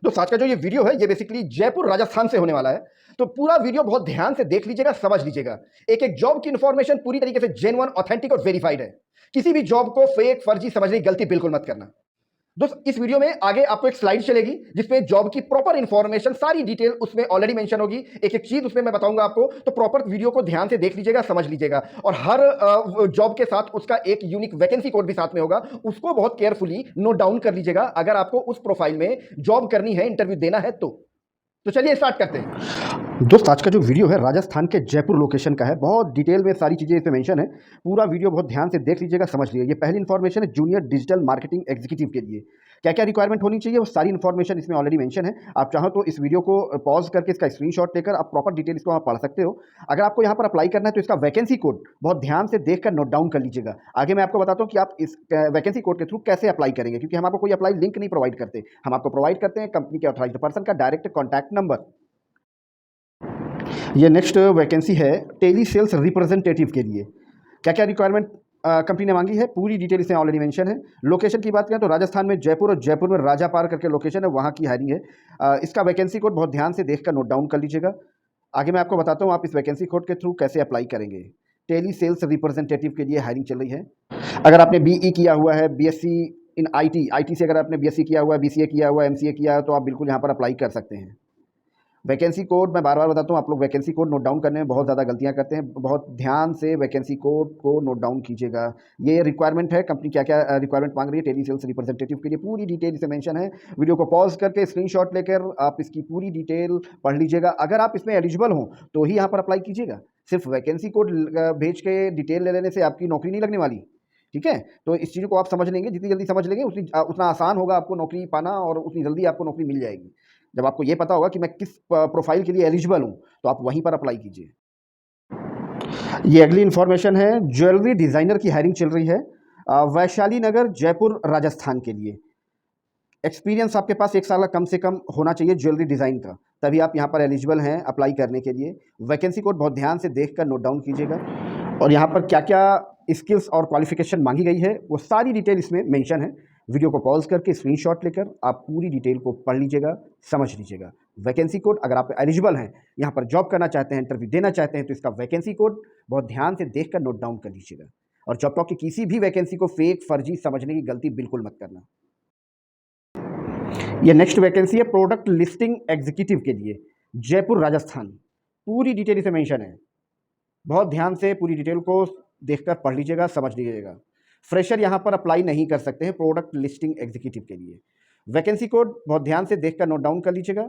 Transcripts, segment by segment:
दोस्त आज का जो ये वीडियो है ये बेसिकली जयपुर राजस्थान से होने वाला है। तो पूरा वीडियो बहुत ध्यान से देख लीजिएगा, समझ लीजिएगा। एक एक जॉब की इंफॉर्मेशन पूरी तरीके से जेन्युइन, ऑथेंटिक और वेरीफाइड है। किसी भी जॉब को फेक, फर्जी समझने की गलती बिल्कुल मत करना। दोस्त इस वीडियो में आगे आपको एक स्लाइड चलेगी जिसमें जॉब की प्रॉपर इंफॉर्मेशन, सारी डिटेल उसमें ऑलरेडी मेंशन होगी। एक एक चीज उसमें मैं बताऊंगा आपको, तो प्रॉपर वीडियो को ध्यान से देख लीजिएगा, समझ लीजिएगा। और हर जॉब के साथ उसका एक यूनिक वैकेंसी कोड भी साथ में होगा, उसको बहुत केयरफुली नोट डाउन कर लीजिएगा अगर आपको उस प्रोफाइल में जॉब करनी है, इंटरव्यू देना है तो चलिए स्टार्ट करते हैं। दोस्त आज का जो वीडियो है राजस्थान के जयपुर लोकेशन का है। बहुत डिटेल में सारी चीज़ें इसमें मेंशन है। पूरा वीडियो बहुत ध्यान से देख लीजिएगा, समझ लीजिए। ये पहली इन्फॉर्मेशन है जूनियर डिजिटल मार्केटिंग एग्जीक्यूटिव के लिए। क्या क्या रिक्वायरमेंट होनी चाहिए वो सारी इन्फॉर्मेशन इसमें ऑलरेडी मेंशन है। आप चाहो तो इस वीडियो को पॉज करके इसका स्क्रीनशॉट लेकर आप प्रॉपर डिटेल इसको आप पढ़ सकते हो। अगर आपको यहाँ पर अप्लाई करना है तो इसका वैकेंसी कोड बहुत ध्यान से देखकर नोट डाउन कर लीजिएगा। आगे मैं आपको बताता हूँ कि आप इस वैकेंसी कोड के थ्रू कैसे अप्लाई करेंगे, क्योंकि हम आपको कोई अप्लाई लिंक नहीं प्रोवाइड करते। हम आपको प्रोवाइड करते हैं कंपनी के ऑथराइज्ड पर्सन का डायरेक्ट कॉन्टैक्ट नंबर। ये नेक्स्ट वैकेंसी है टेली सेल्स रिप्रेजेंटेटिव के लिए। क्या क्या रिक्वायरमेंट कंपनी ने मांगी है पूरी डिटेल इसमें ऑलरेडी मेंशन है। लोकेशन की बात करें तो राजस्थान में जयपुर, और जयपुर में राजापार करके लोकेशन है, वहाँ की हायरिंग है। इसका वैकेंसी कोड बहुत ध्यान से देखकर नोट डाउन कर लीजिएगा। आगे मैं आपको बताता हूँ आप इस वैकेंसी कोड के थ्रू कैसे अप्लाई करेंगे। टेली सेल्स रिप्रेजेंटेटिव के लिए हायरिंग चल रही है। अगर आपने बीई किया हुआ है, बीएससी इन आईटी से अगर आपने बीएससी किया हुआ है, बीसीए किया हुआ है, एमसीए किया है, तो आप बिल्कुल यहाँ पर अप्लाई कर सकते हैं। वैकेंसी कोड मैं बार बार बताता हूँ, आप लोग वैकेंसी कोड नोट डाउन करने में बहुत ज़्यादा गलतियाँ करते हैं। बहुत ध्यान से वैकेंसी कोड को नोट डाउन कीजिएगा। ये रिक्वायरमेंट है, कंपनी क्या क्या रिक्वायरमेंट मांग रही है टेली सेल्स रिप्रेजेंटेटिव के लिए, पूरी डिटेल इसे मेंशन है। वीडियो को पॉज करके स्क्रीनशॉट लेकर आप इसकी पूरी डिटेल पढ़ लीजिएगा। अगर आप इसमें एलिजिबल हो तो ही यहाँ पर अप्लाई कीजिएगा। सिर्फ वैकेंसी कोड भेज के डिटेल ले लेने से आपकी नौकरी नहीं लगने वाली, ठीक है। तो इस चीज़ को आप समझ लेंगे, जितनी जल्दी समझ लेंगे उतना आसान होगा आपको नौकरी पाना, और उतनी जल्दी आपको नौकरी मिल जाएगी। जब आपको ये पता होगा कि मैं किस प्रोफाइल के लिए एलिजिबल हूँ तो आप वहीं पर अप्लाई कीजिए। ये अगली इन्फॉर्मेशन है, ज्वेलरी डिज़ाइनर की हायरिंग चल रही है वैशाली नगर, जयपुर, राजस्थान के लिए। एक्सपीरियंस आपके पास 1 साल का कम से कम होना चाहिए ज्वेलरी डिज़ाइन का, तभी आप यहाँ पर एलिजिबल हैं अप्लाई करने के लिए। वैकेंसी कोड बहुत ध्यान से देखकर नोट डाउन कीजिएगा। और यहाँ पर क्या क्या स्किल्स और क्वालिफिकेशन मांगी गई है वो सारी डिटेल इसमें मेंशन है। वीडियो को पॉज करके स्क्रीनशॉट लेकर आप पूरी डिटेल को पढ़ लीजिएगा, समझ लीजिएगा। वैकेंसी कोड, अगर आप एलिजिबल हैं, यहाँ पर जॉब करना चाहते हैं, इंटरव्यू देना चाहते हैं, तो इसका वैकेंसी कोड बहुत ध्यान से देखकर नोट डाउन कर लीजिएगा। और जॉब टॉक की किसी भी वैकेंसी को फेक, फर्जी समझने की गलती बिल्कुल मत करना। ये नेक्स्ट वैकेंसी है प्रोडक्ट लिस्टिंग एग्जीक्यूटिव के लिए, जयपुर, राजस्थान। पूरी डिटेल इसे मेंशन है। बहुत ध्यान से पूरी डिटेल को देखकर पढ़ लीजिएगा, समझ लीजिएगा। फ्रेशर यहाँ पर अप्लाई नहीं कर सकते हैं प्रोडक्ट लिस्टिंग एग्जीक्यूटिव के लिए। वैकेंसी कोड बहुत ध्यान से देखकर नोट डाउन कर लीजिएगा।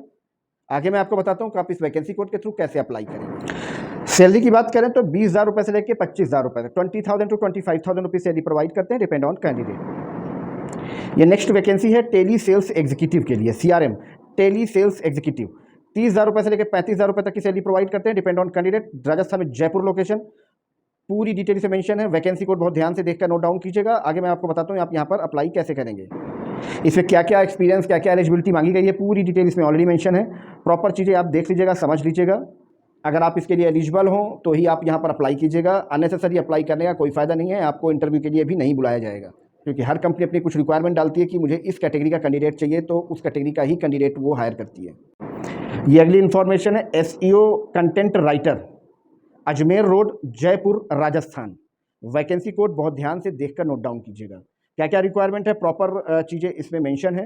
आगे मैं आपको बताता हूँ कि आप इस वैकेंसी कोड के थ्रू कैसे अप्लाई करेंगे। सैलरी की बात करें तो 20,000 रुपये से लेकर 25,000 रुपये तक, 20,000 to 25,000 रुपीज़ सैलरी प्रोवाइड करते हैं, डिपेंड ऑन कैंडिडेट। ये नेक्स्ट वैकेंसी है टेली सेल्स एग्जीक्यूटिव के लिए, CRM टेली सेल्स एग्जीक्यूटिव। 30,000 रुपये से लेकर 35,000 रुपये तक की सैलरी प्रोवाइड करते हैं, डिपेंड ऑन कैंडिडेट। राजस्थान में जयपुर लोकेशन, पूरी डिटेल से मेंशन है। वैकेंसी कोड बहुत ध्यान से देखकर नोट डाउन कीजिएगा। आगे मैं आपको बताता हूँ आप यहाँ पर अप्लाई कैसे करेंगे। इसमें क्या क्या एक्सपीरियंस, क्या क्या एलिजिबिलिटी मांगी गई है, पूरी डिटेल इसमें ऑलरेडी मेंशन है। प्रॉपर चीज़ें आप देख लीजिएगा, समझ लीजिएगा। अगर आप इसके लिए एलिजिबल हो तो ही आप यहाँ पर अप्लाई कीजिएगा। अननेसेसरी अप्लाई करने का कोई फ़ायदा नहीं है। आपको इंटरव्यू के लिए भी नहीं बुलाया जाएगा, क्योंकि हर कंपनी अपनी कुछ रिक्वायरमेंट डालती है कि मुझे इस कैटेगरी का कैंडिडेट चाहिए, तो उस कैटेगरी का ही कैंडिडेट वो हायर करती है। ये अगली इन्फॉर्मेशन है SEO content writer, Ajmer road, Jaipur, Rajasthan. Vacancy code बहुत ध्यान से देखकर नोट डाउन कीजिएगा। क्या क्या रिक्वायरमेंट है, प्रॉपर चीज़ें इसमें मेंशन है,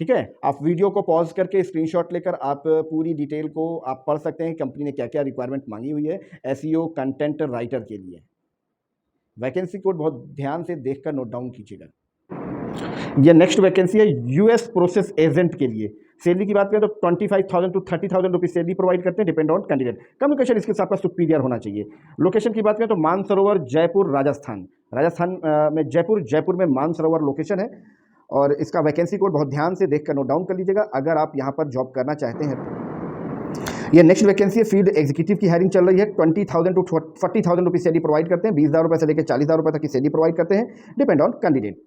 ठीक है। आप वीडियो को पॉज करके स्क्रीनशॉट लेकर आप पूरी डिटेल को आप पढ़ सकते हैं कंपनी ने क्या क्या रिक्वायरमेंट मांगी हुई है SEO कंटेंट राइटर के लिए। वैकेंसी कोड बहुत ध्यान से देखकर नोट डाउन कीजिएगा। यह नेक्स्ट वैकेंसी है US प्रोसेस एजेंट के लिए। सैलरी की बात करें तो 25,000 to 30,000 रुपीज़ सैलरी प्रोवाइड करते हैं, depend on candidate. Communication skills आपका सुपीरियर होना चाहिए। लोकेशन की बात करें तो मानसरोवर, जयपुर, राजस्थान। राजस्थान में जयपुर में मानसरोवर लोकेशन है। और इसका वैकेंसी कोड बहुत ध्यान से देखकर नोट डाउन कर लीजिएगा अगर आप यहाँ पर जॉब करना चाहते हैं तो। ये नेक्स्ट वैकेंसी है फील्ड एग्जीक्यूटिव की हायरिंग चल रही है। 20,000 to 40,000 रुपीज़ सैलरी प्रोवाइड करते हैं, 20,000 रुपये से लेकर 40,000 रुपये तक की सैलरी प्रोवाइड करते हैं, डिपेंड ऑन कैंडिडेट।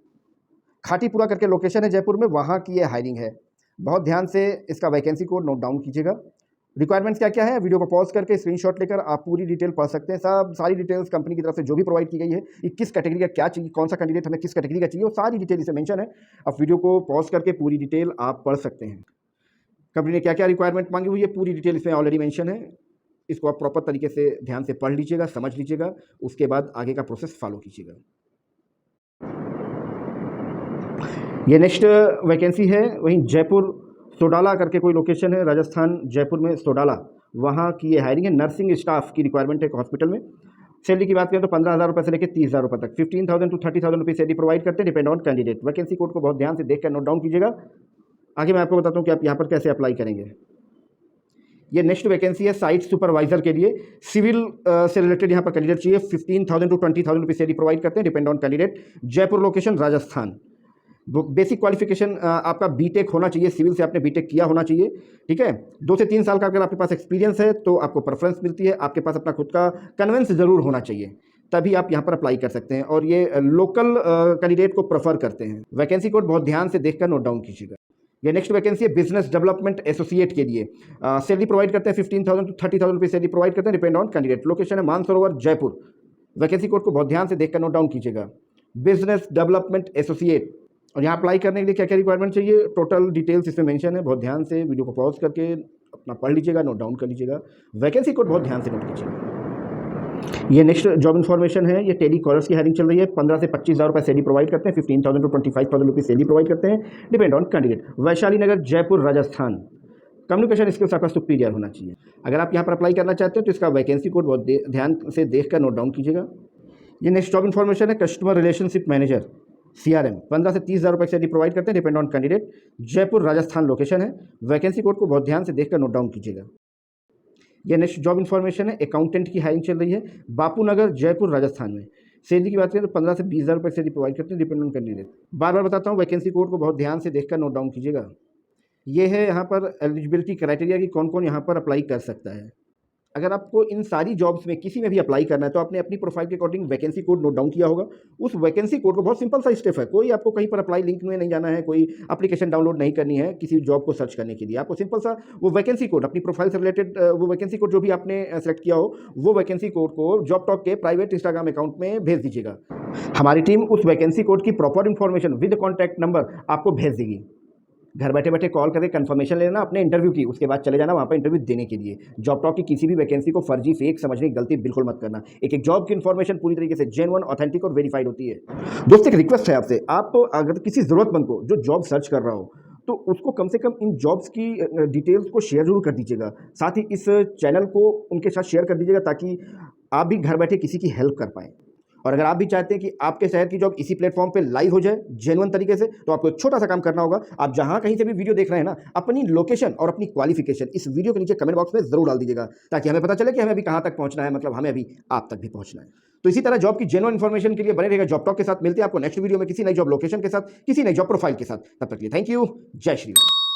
खाटीपुरा करके लोकेशन है जयपुर में, वहाँ की ये हायरिंग है। बहुत ध्यान से इसका वैकेंसी कोड नोट डाउन कीजिएगा। रिक्वायरमेंट्स क्या क्या है, वीडियो को पॉज करके स्क्रीनशॉट लेकर आप पूरी डिटेल पढ़ सकते हैं। सारी डिटेल्स कंपनी की तरफ से जो भी प्रोवाइड की गई है, कि किस कैटेगरी का क्या चाहिए, कौन सा कैंडिडेट हमें किस कैटेगरी का चाहिए, वो सारी डिटेल इसे मेंशन है। आप वीडियो को पॉज करके पूरी डिटेल आप पढ़ सकते हैं। कंपनी ने क्या क्या रिक्वायरमेंट मांगी हुई है पूरी डिटेल इसमें ऑलरेडी मेंशन है। इसको आप प्रॉपर तरीके से ध्यान से पढ़ लीजिएगा, समझ लीजिएगा, उसके बाद आगे का प्रोसेस फॉलो कीजिएगा। ये नेक्स्ट वैकेंसी है वहीं जयपुर सोडाला करके कोई लोकेशन है, राजस्थान जयपुर में सोडाला, वहाँ की ये हायरिंग है। नर्सिंग स्टाफ की रिक्वायरमेंट है एक हॉस्पिटल में। सैलरी की बात करें तो 15,000 रुपये से लेकर 30,000 रुपये तक, 15,000 to 30,000 रुपये सैलरी प्रोवाइड करते हैं, depend on candidate. Vacancy code को बहुत ध्यान से देखकर नोट डाउन कीजिएगा। आगे मैं आपको बताता हूँ कि आप यहाँ पर कैसे अप्लाई करेंगे। ये नेक्स्ट वैकेंसी है साइट सुपरवाइजर के लिए, सिविल से रिलेटेड यहाँ पर कैंडिडेट चाहिए। 15,000 to 20,000 रुपये सैलरी प्रोवाइड करते हैं, depend on candidate. Jaipur location Rajasthan. Basic qualification आपका बीटेक होना चाहिए, सिविल से आपने बीटेक किया होना चाहिए, ठीक है। 2 से 3 साल का अगर आपके पास एक्सपीरियंस है तो आपको प्रेफरेंस मिलती है। आपके पास अपना खुद का कन्वेंस ज़रूर होना चाहिए, तभी आप यहाँ पर अप्लाई कर सकते हैं। और ये लोकल कैंडिडेट को प्रेफर करते हैं। वैकेंसी कोड बहुत ध्यान से देखकर नोट डाउन कीजिएगा। ये नेक्स्ट वैकेंसी है बिजनेस डेवलपमेंट एसोसिएट के लिए। सैलरी प्रोवाइड करते हैं 15,000 to 30,000 रुपये सैलरी प्रोवाइड करते हैं, डिपेंड ऑन कैंडिडेट। लोकेशन है मानसरोवर जयपुर। वैकेंसी कोड को बहुत ध्यान से देखकर नोट डाउन कीजिएगा। Business development associate. और यहाँ अप्लाई करने के लिए क्या क्या रिक्वायरमेंट चाहिए, टोटल डिटेल्स इसमें मेंशन है। बहुत ध्यान से वीडियो को पॉज करके अपना पढ़ लीजिएगा, नोट डाउन कर लीजिएगा। वैकेंसी कोड बहुत ध्यान से नोट कीजिएगा। ये नेक्स्ट जॉब इन्फॉर्मेशन है, ये टेली कॉलर्स की हायरिंग चल रही है। 15 से 25,000 रुपये सैलरी प्रोवाइड करते हैं, 15,000 to 25,000 रुपये सैलरी प्रोवाइड करते हैं, depend on candidate. Vaishali Nagar Jaipur Rajasthan. Communication skills आपका सुपीरियर होना चाहिए। अगर आप यहाँ पर अप्लाई करना चाहते हैं तो इसका वैकेंसी कोड बहुत ध्यान से देखकर नोट डाउन कीजिएगा। ये नेक्स्ट जॉब इन्फॉर्मेशन है कस्टमर रिलेशनशिप मैनेजर CRM। 15 से 30,000 रुपये सैलरी प्रोवाइड करते हैं, depend on candidate. Jaipur Rajasthan location है। वैकेंसी कोड को बहुत ध्यान से देखकर नोट डाउन कीजिएगा। यह नेक्स्ट जॉब इन्फॉर्मेशन है अकाउंटेंट की हायरिंग चल रही है बापू नगर जयपुर राजस्थान में। सैलरी की बात करें तो 15 से 20,000 रुपये सैलरी प्रोवाइड करते हैं, डिपेंड ऑन कैंडिडेट। बार बार बताता हूँ वैकेंसी कोड को बहुत ध्यान से देखकर नोट डाउन कीजिएगा। ये है यहाँ पर एलिजिबिलिटी क्राइटेरिया कि कौन कौन यहाँ पर अप्लाई कर सकता है। अगर आपको इन सारी जॉब्स में किसी में भी अप्लाई करना है तो आपने अपनी प्रोफाइल के according vacancy code note down किया होगा। उस वैकेंसी कोड को बहुत सिंपल सा स्टेप है, कोई आपको कहीं पर अप्लाई लिंक में नहीं जाना है, कोई एप्लीकेशन डाउनलोड नहीं करनी है किसी जॉब को सर्च करने के लिए। आपको सिंपल सा वो वैकेंसी कोड अपनी प्रोफाइल से रिलेटेड वो वैकेंसी कोड जो भी आपने सेलेक्ट किया हो वो वैकेंसी कोड को जॉब टॉक के प्राइवेट इंस्टाग्राम अकाउंट में भेज दीजिएगा। हमारी टीम उस वैकेंसी कोड की proper information with contact number आपको भेज देगी। घर बैठे बैठे कॉल करके कंफर्मेशन ले लेना अपने इंटरव्यू की, उसके बाद चले जाना वहाँ पर इंटरव्यू देने के लिए। जॉब टॉक की किसी भी वैकेंसी को फर्जी फेक समझने की गलती बिल्कुल मत करना। एक एक जॉब की इन्फॉर्मेशन पूरी तरीके से जेन्युइन, ऑथेंटिक और वेरीफाइड होती है। दोस्त एक रिक्वेस्ट है आपसे, आप अगर किसी ज़रूरतमंद को जो जॉब सर्च कर रहा हो तो उसको कम से कम इन जॉब्स की डिटेल्स को शेयर जरूर कर दीजिएगा। साथ ही इस चैनल को उनके साथ शेयर कर दीजिएगा ताकि आप भी घर बैठे किसी की हेल्प कर पाएँ। और अगर आप भी चाहते हैं कि आपके शहर की जॉब इसी प्लेटफॉर्म पे लाइव हो जाए जेन्युइन तरीके से, तो आपको एक छोटा सा काम करना होगा। आप जहां कहीं से भी वीडियो देख रहे हैं ना, अपनी लोकेशन और अपनी क्वालिफिकेशन इस वीडियो के नीचे कमेंट बॉक्स में जरूर डाल दीजिएगा ताकि हमें पता चले कि हमें अभी कहां तक पहुंचना है, मतलब हमें अभी आप तक भी पहुंचना है। तो इसी तरह जॉब की जेन्युइन इन्फॉर्मेशन के लिए बने रहेगा जॉब टॉक के साथ। मिलते हैं आपको नेक्स्ट वीडियो में किसी नई जॉब लोकेशन के साथ, किसी नई जॉब प्रोफाइल के साथ। तब तक के लिए थैंक यू। जय श्री राम।